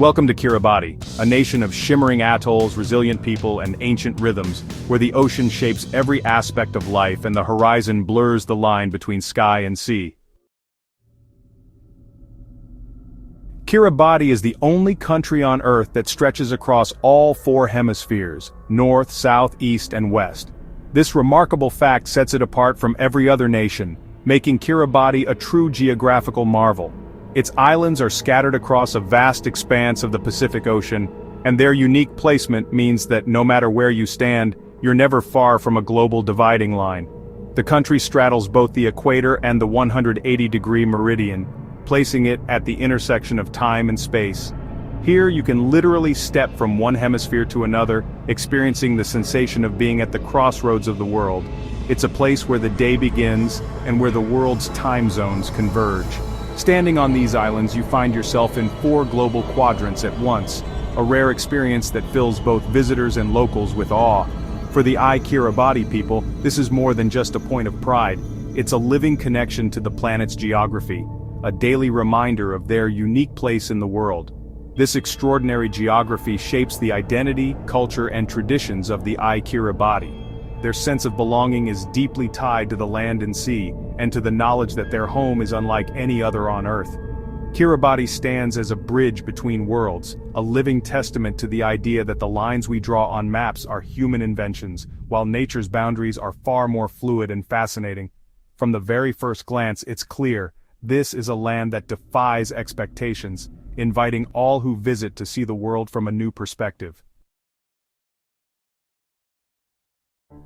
Welcome to Kiribati, a nation of shimmering atolls, resilient people, and ancient rhythms, where the ocean shapes every aspect of life and the horizon blurs the line between sky and sea. Kiribati is the only country on Earth that stretches across all four hemispheres, north, south, east, and west. This remarkable fact sets it apart from every other nation, making Kiribati a true geographical marvel. Its islands are scattered across a vast expanse of the Pacific Ocean, and their unique placement means that no matter where you stand, you're never far from a global dividing line. The country straddles both the equator and the 180-degree meridian, placing it at the intersection of time and space. Here you can literally step from one hemisphere to another, experiencing the sensation of being at the crossroads of the world. It's a place where the day begins and where the world's time zones converge. Standing on these islands, you find yourself in four global quadrants at once, a rare experience that fills both visitors and locals with awe. For the Kiribati people, this is more than just a point of pride. It's a living connection to the planet's geography, a daily reminder of their unique place in the world. This extraordinary geography shapes the identity, culture, and traditions of the Kiribati. Their sense of belonging is deeply tied to the land and sea, and to the knowledge that their home is unlike any other on Earth. Kiribati stands as a bridge between worlds, a living testament to the idea that the lines we draw on maps are human inventions, while nature's boundaries are far more fluid and fascinating. From the very first glance, it's clear, this is a land that defies expectations, inviting all who visit to see the world from a new perspective.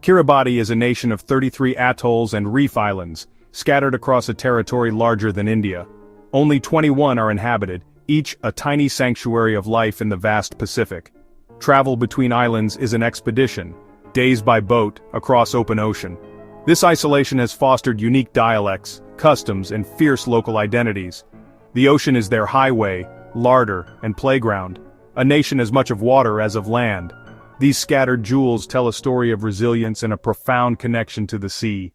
Kiribati is a nation of 33 atolls and reef islands, scattered across a territory larger than India. Only 21 are inhabited, each a tiny sanctuary of life in the vast Pacific. Travel between islands is an expedition, days by boat, across open ocean. This isolation has fostered unique dialects, customs, and fierce local identities. The ocean is their highway, larder, and playground, a nation as much of water as of land. These scattered jewels tell a story of resilience and a profound connection to the sea.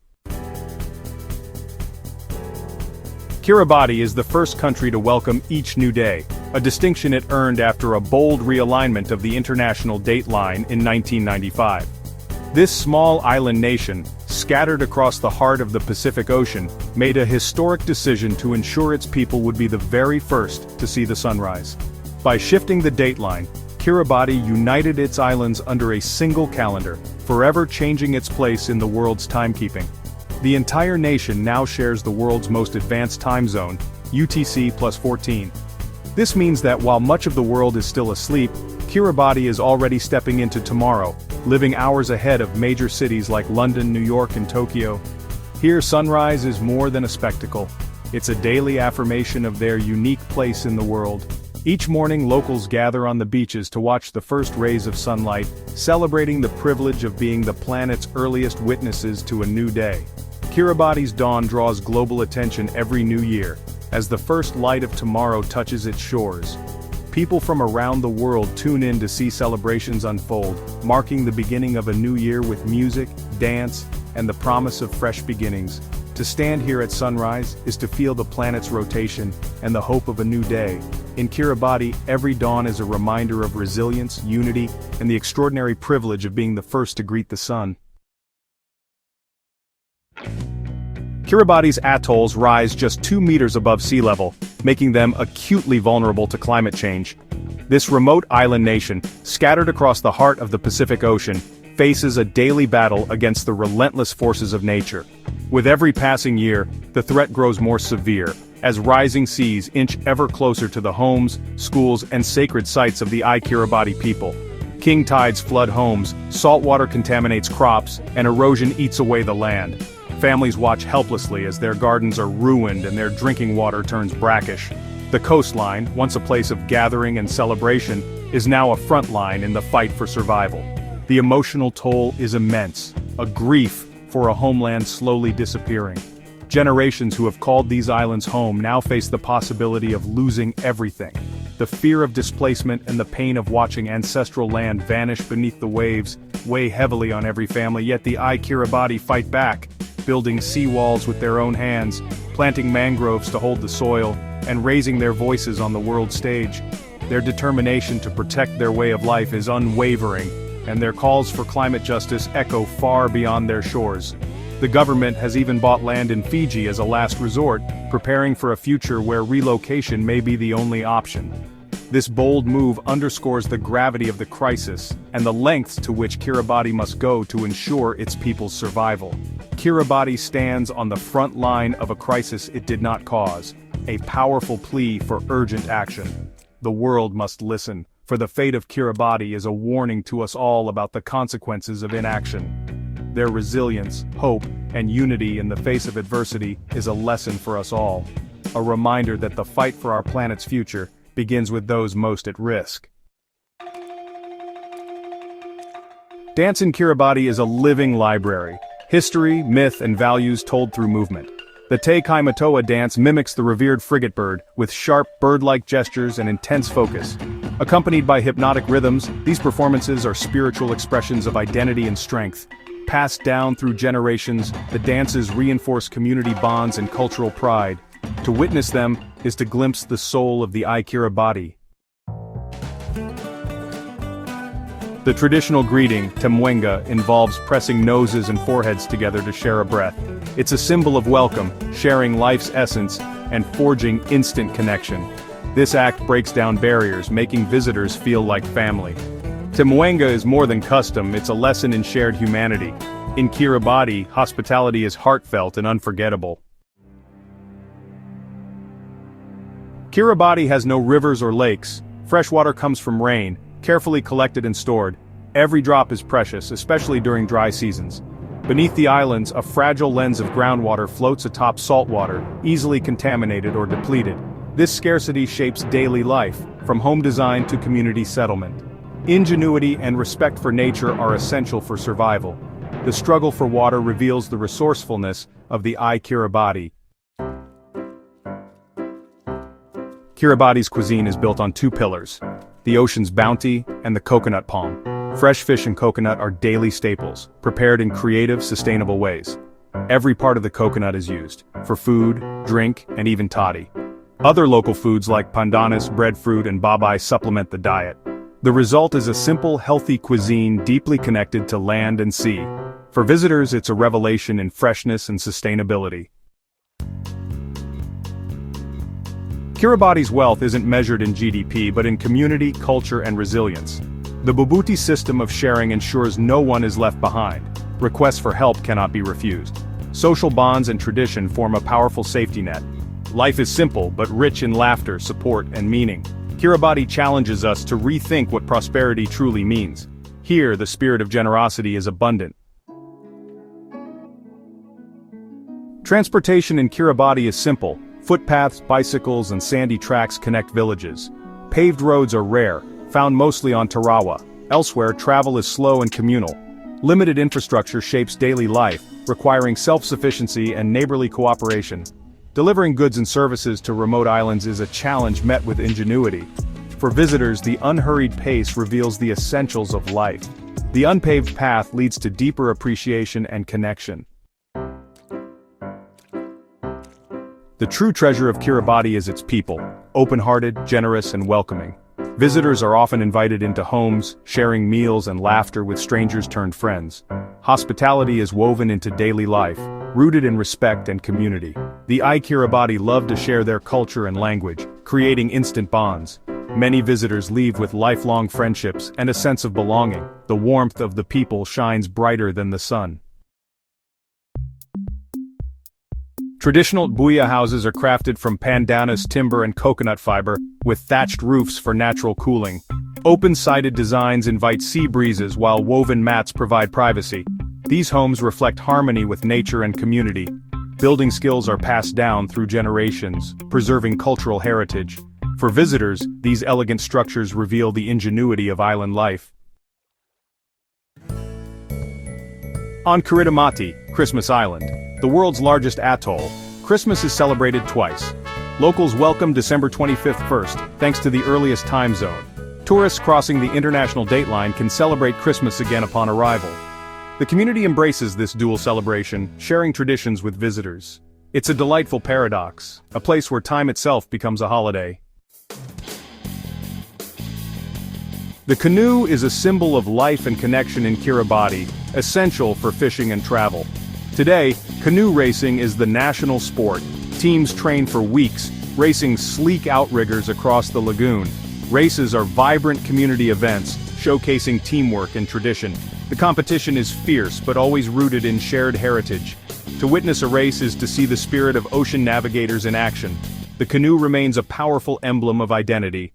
Kiribati is the first country to welcome each new day, a distinction it earned after a bold realignment of the international date line in 1995. This small island nation, scattered across the heart of the Pacific Ocean, made a historic decision to ensure its people would be the very first to see the sunrise. By shifting the dateline, Kiribati united its islands under a single calendar, forever changing its place in the world's timekeeping. The entire nation now shares the world's most advanced time zone, UTC+14. This means that while much of the world is still asleep, Kiribati is already stepping into tomorrow, living hours ahead of major cities like London, New York, and Tokyo. Here, sunrise is more than a spectacle. It's a daily affirmation of their unique place in the world. Each morning, locals gather on the beaches to watch the first rays of sunlight, celebrating the privilege of being the planet's earliest witnesses to a new day. Kiribati's dawn draws global attention every new year, as the first light of tomorrow touches its shores. People from around the world tune in to see celebrations unfold, marking the beginning of a new year with music, dance, and the promise of fresh beginnings. To stand here at sunrise is to feel the planet's rotation and the hope of a new day. In Kiribati, every dawn is a reminder of resilience, unity, and the extraordinary privilege of being the first to greet the sun. Kiribati's atolls rise just 2 meters above sea level, making them acutely vulnerable to climate change. This remote island nation, scattered across the heart of the Pacific Ocean, faces a daily battle against the relentless forces of nature. With every passing year, the threat grows more severe, as rising seas inch ever closer to the homes, schools, and sacred sites of the Kiribati people. King tides flood homes, saltwater contaminates crops, and erosion eats away the land. Families watch helplessly as their gardens are ruined and their drinking water turns brackish. The coastline, once a place of gathering and celebration, is now a front line in the fight for survival. The emotional toll is immense, a grief for a homeland slowly disappearing. Generations who have called these islands home now face the possibility of losing everything. The fear of displacement and the pain of watching ancestral land vanish beneath the waves weigh heavily on every family, yet the Kiribati fight back, building seawalls with their own hands, planting mangroves to hold the soil, and raising their voices on the world stage. Their determination to protect their way of life is unwavering, and their calls for climate justice echo far beyond their shores. The government has even bought land in Fiji as a last resort, preparing for a future where relocation may be the only option. This bold move underscores the gravity of the crisis and the lengths to which Kiribati must go to ensure its people's survival. Kiribati stands on the front line of a crisis it did not cause, a powerful plea for urgent action. The world must listen, for the fate of Kiribati is a warning to us all about the consequences of inaction. Their resilience, hope, and unity in the face of adversity is a lesson for us all. A reminder that the fight for our planet's future begins with those most at risk. Dance in Kiribati is a living library. History, myth, and values told through movement. The Te Kaimatoa dance mimics the revered frigate bird, with sharp, bird-like gestures and intense focus. Accompanied by hypnotic rhythms, these performances are spiritual expressions of identity and strength. Passed down through generations, the dances reinforce community bonds and cultural pride. To witness them is to glimpse the soul of the Kiribati. The traditional greeting, temwenga, involves pressing noses and foreheads together to share a breath. It's a symbol of welcome, sharing life's essence, and forging instant connection. This act breaks down barriers, making visitors feel like family. Temwenga is more than custom, it's a lesson in shared humanity. In Kiribati, hospitality is heartfelt and unforgettable. Kiribati has no rivers or lakes. Fresh water comes from rain, carefully collected and stored. Every drop is precious, especially during dry seasons. Beneath the islands, a fragile lens of groundwater floats atop saltwater, easily contaminated or depleted. This scarcity shapes daily life, from home design to community settlement. Ingenuity and respect for nature are essential for survival. The struggle for water reveals the resourcefulness of the Kiribati. Kiribati's cuisine is built on two pillars: the ocean's bounty and the coconut palm. Fresh fish and coconut are daily staples, prepared in creative, sustainable ways. Every part of the coconut is used, for food, drink, and even toddy. Other local foods like pandanus, breadfruit, and babai supplement the diet. The result is a simple, healthy cuisine deeply connected to land and sea. For visitors, it's a revelation in freshness and sustainability. Kiribati's wealth isn't measured in GDP but in community, culture, and resilience. The Bubuti system of sharing ensures no one is left behind. Requests for help cannot be refused. Social bonds and tradition form a powerful safety net. Life is simple but rich in laughter, support, and meaning. Kiribati challenges us to rethink what prosperity truly means. Here, the spirit of generosity is abundant. Transportation in Kiribati is simple. Footpaths, bicycles, and sandy tracks connect villages. Paved roads are rare, found mostly on Tarawa. Elsewhere, travel is slow and communal. Limited infrastructure shapes daily life, requiring self-sufficiency and neighborly cooperation. Delivering goods and services to remote islands is a challenge met with ingenuity. For visitors, the unhurried pace reveals the essentials of life. The unpaved path leads to deeper appreciation and connection. The true treasure of Kiribati is its people, open-hearted, generous, and welcoming. Visitors are often invited into homes, sharing meals and laughter with strangers turned friends. Hospitality is woven into daily life, rooted in respect and community. The Kiribati love to share their culture and language, creating instant bonds. Many visitors leave with lifelong friendships and a sense of belonging. The warmth of the people shines brighter than the sun. Traditional buya houses are crafted from pandanus timber and coconut fiber, with thatched roofs for natural cooling. Open-sided designs invite sea breezes while woven mats provide privacy. These homes reflect harmony with nature and community. Building skills are passed down through generations, preserving cultural heritage. For visitors, these elegant structures reveal the ingenuity of island life. On Kiribati, Christmas Island, the world's largest atoll, Christmas is celebrated twice. Locals welcome December 25th first, thanks to the earliest time zone. Tourists crossing the international dateline can celebrate Christmas again upon arrival. The community embraces this dual celebration, sharing traditions with visitors. It's a delightful paradox, a place where time itself becomes a holiday. The canoe is a symbol of life and connection in Kiribati, essential for fishing and travel. Today, canoe racing is the national sport. Teams train for weeks, racing sleek outriggers across the lagoon. Races are vibrant community events, showcasing teamwork and tradition. The competition is fierce but always rooted in shared heritage. To witness a race is to see the spirit of ocean navigators in action. The canoe remains a powerful emblem of identity.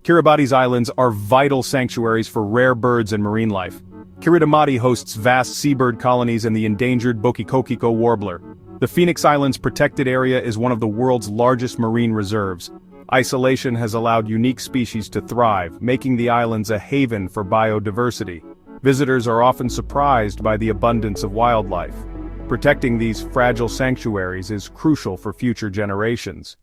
Kiribati's islands are vital sanctuaries for rare birds and marine life. Kiribati hosts vast seabird colonies and the endangered Bokikokiko warbler. The Phoenix Islands protected area is one of the world's largest marine reserves. Isolation has allowed unique species to thrive, making the islands a haven for biodiversity. Visitors are often surprised by the abundance of wildlife. Protecting these fragile sanctuaries is crucial for future generations.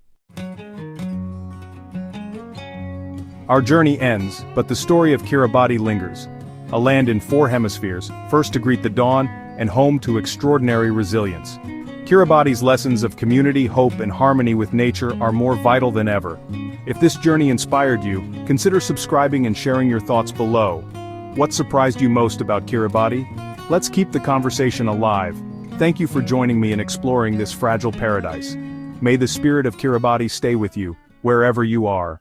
Our journey ends, but the story of Kiribati lingers. A land in 4 hemispheres, first to greet the dawn, and home to extraordinary resilience. Kiribati's lessons of community, hope, and harmony with nature are more vital than ever. If this journey inspired you, consider subscribing and sharing your thoughts below. What surprised you most about Kiribati? Let's keep the conversation alive. Thank you for joining me in exploring this fragile paradise. May the spirit of Kiribati stay with you, wherever you are.